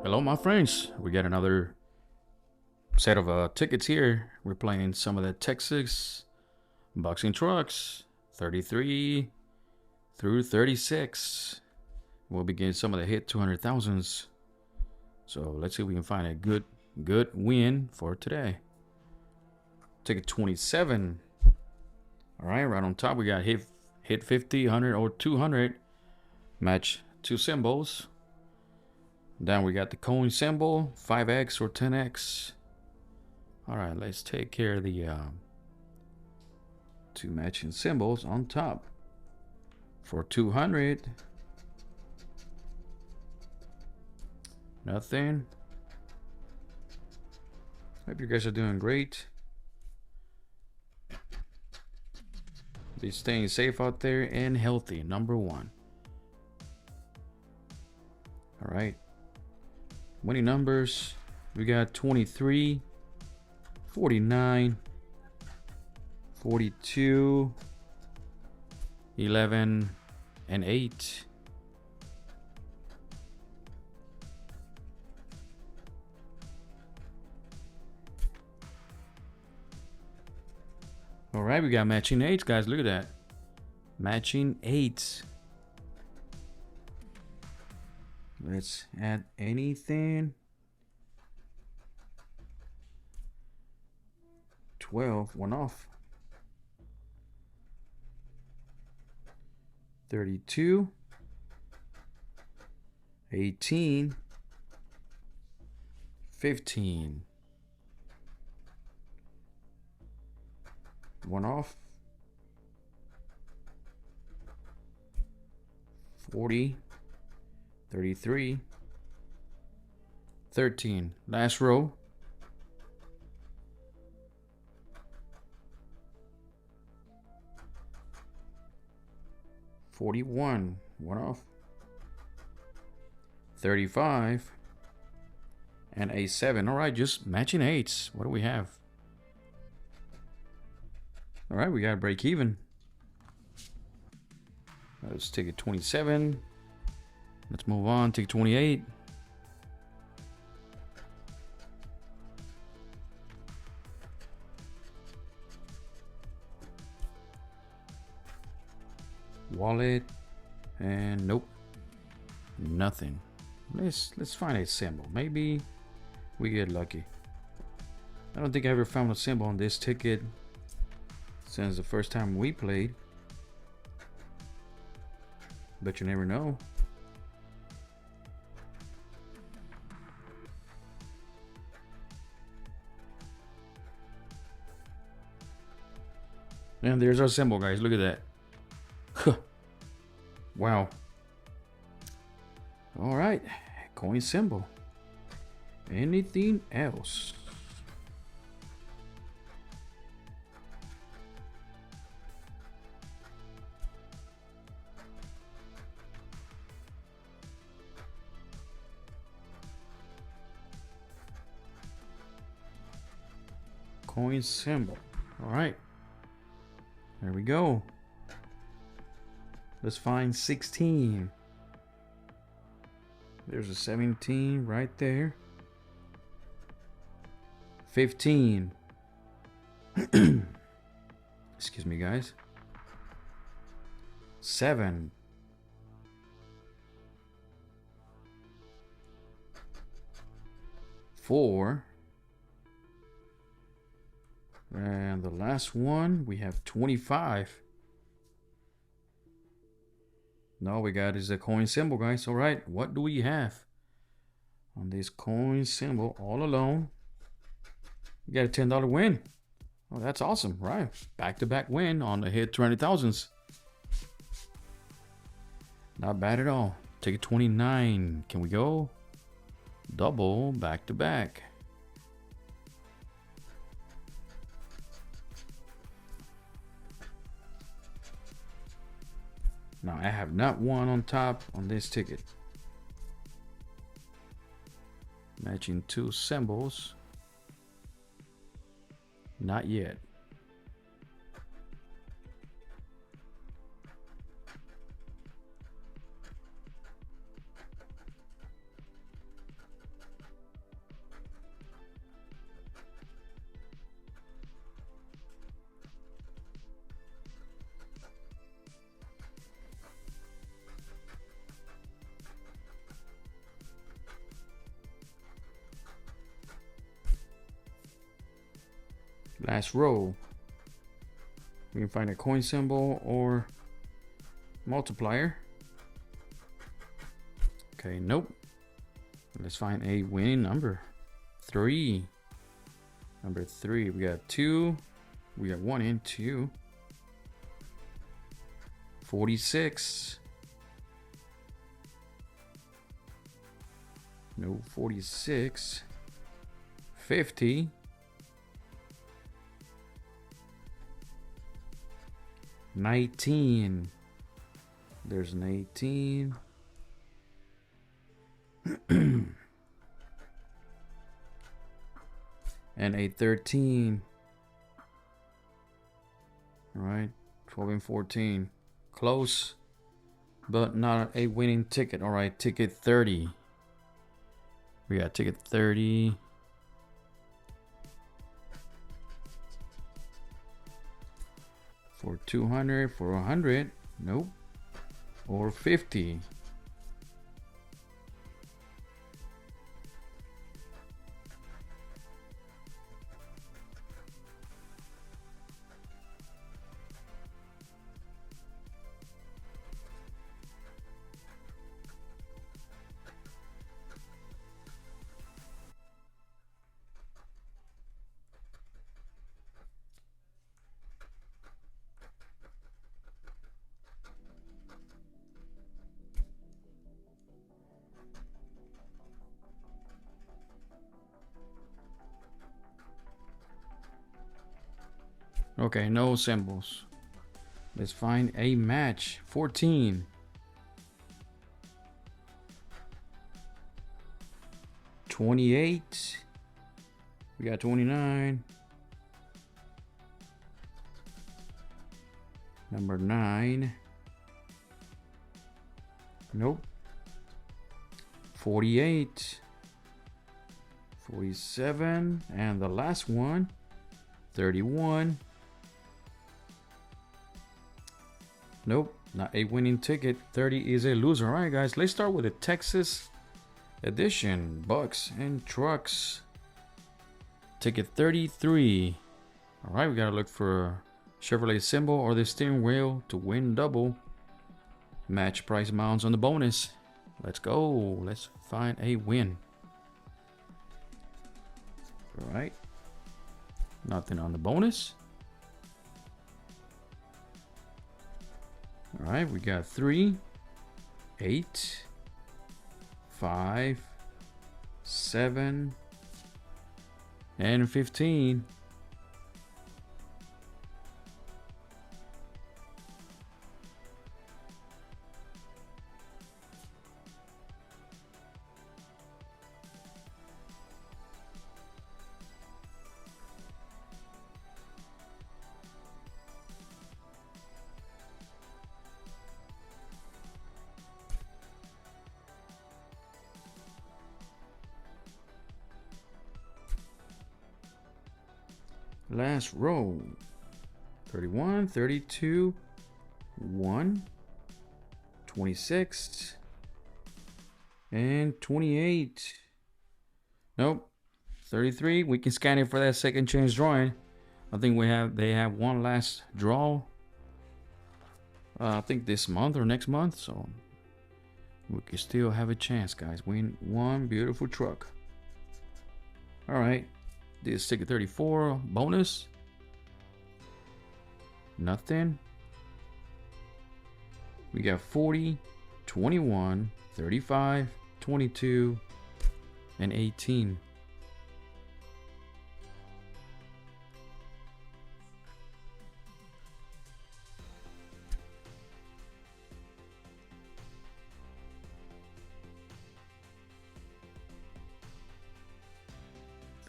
Hello, my friends. We got another set of tickets here. We're playing some of the Texas boxing trucks, 33 through 36. We'll begin some of the hit 200,000s. So let's see if we can find a good win for today. Ticket 27. All right, right on top we got hit 50, 100, or 200. Match two symbols. Down we got the coin symbol, 5x or 10x. All right, let's take care of the two matching symbols on top. For 200, nothing. Hope you guys are doing great. Be staying safe out there and healthy, number one. All right. Winning numbers, we got 23, 49, 42, 11, and 8. All right, we got matching 8s, guys. Look at that. Matching 8s. Let's add anything. 12, one off. 32, 18, 15. One off. 40, 33, 13. Last row. 41, one off. 35, and a 7. All right, just matching 8s. What do we have? All right, we got to break even. Let's take it 27. Let's move on. Take 28. Wallet, and nope, nothing. Let's find a symbol. Maybe we get lucky. I don't think I ever found a symbol on this ticket since the first time we played, but you never know. And there's our symbol, guys. Look at that. Wow. All right, coin symbol. Anything else? Coin symbol. All right, there we go. Let's find 16. There's a 17 right there. 15. Excuse me, guys. 7. 4. And the last one, we have 25. No, we got is a coin symbol, guys. All right, what do we have on this coin symbol all alone? We got a $10 win. Oh, that's awesome, right? Back-to-back win on the hit 20,000s. Not bad at all. Ticket 29. Can we go? Double back-to-back. Now, I have not won on top on this ticket. Matching two symbols. Not yet. Last row. We can find a coin symbol or multiplier. Okay, nope. Let's find a winning number. 3. Number 3. We got 2. We got 1 and 2. 46. No 46. 50. 19. There's an 18. And a 13. All right, 12 and 14. Close, but not a winning ticket. All right, ticket 30. We got ticket 30. For 200, for 100. Nope. Or 50. Okay, no symbols. Let's find a match. 14. 28. We got 29. Number 9. Nope. 48. 47. And the last one, 31. Nope, not a winning ticket. 30 is a loser. All right, guys, let's start with the Texas edition. Bucks and trucks. Ticket 33. All right, we got to look for a Chevrolet symbol or the steering wheel to win double. Match price amounts on the bonus. Let's go. Let's find a win. All right. Nothing on the bonus. All right, we got 3, 8, 5, 7, and 15. Last row. 31, 32, 1, 26, and 28. Nope. 33. We can scan it for that second chance drawing. I think they have one last draw. I think this month or next month, so we can still have a chance, guys. Win one beautiful truck. All right. This ticket 34 bonus. Nothing. We got 40, 21, 35, 22, and 18.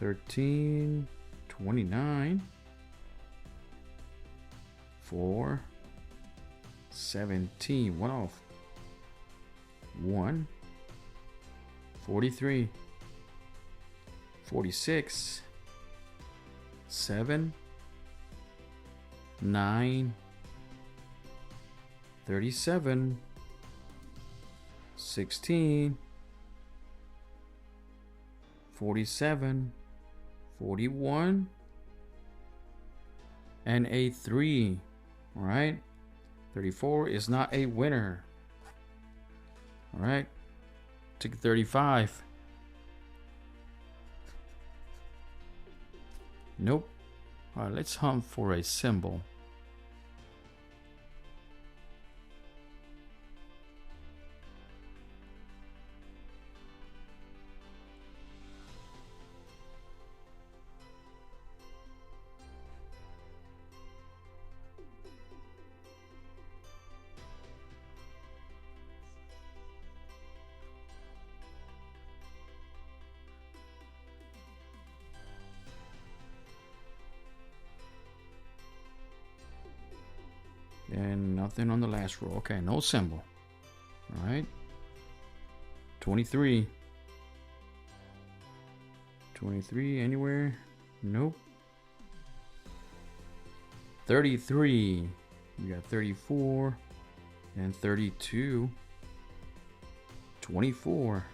$13, $29, $4, $17, one off, $1, $43, $46, $7, $9, $37, $16, $47, $41, and a 3. All right. 34 is not a winner. All right. Ticket 35. Nope. All right, let's hunt for a symbol. And nothing on the last row. Okay, no symbol. All right. 23. 23 anywhere? Nope. 33. We got 34 and 32. 24.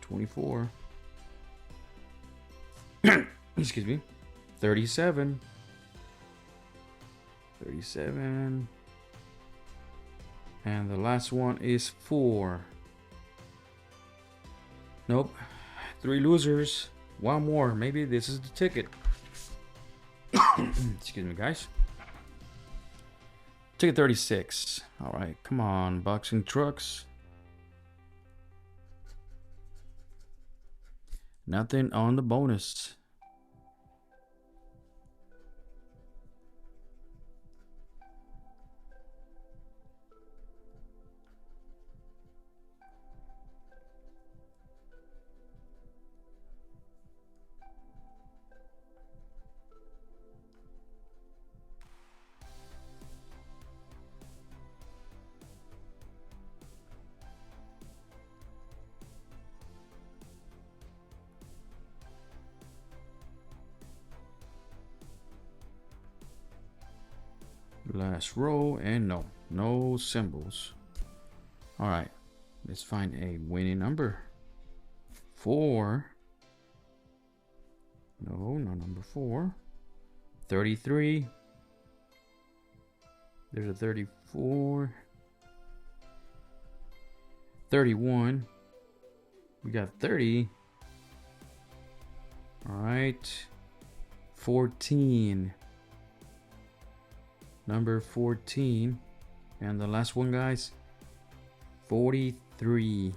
24. Excuse me. 37. 37. And the last one is 4. Nope. 3 losers. One more. Maybe this is the ticket. Excuse me, guys. Ticket 36. All right, come on, boxing trucks. Nothing on the bonus. Last row, and no symbols. All right, let's find a winning number. 4. No, not number 4. 33. There's a 34. 31. We got 30. All right. 14. Number 14. And the last one, guys, 43.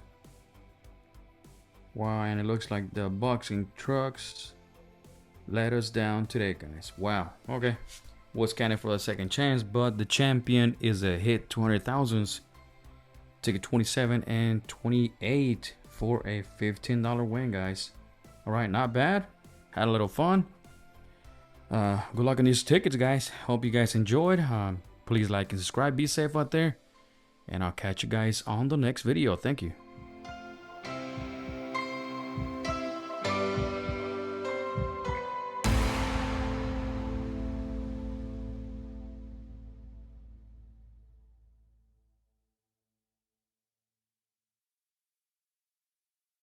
Wow, and it looks like the boxing trucks let us down today, guys. Wow. Okay. Was counting for the second chance, but the champion is a hit 200,000s. Ticket 27 and 28 for a $15 win, guys. All right, not bad. Had a little fun. Good luck on these tickets, guys. Hope you guys enjoyed. Please like and subscribe. Be safe out there. And I'll catch you guys on the next video. Thank you.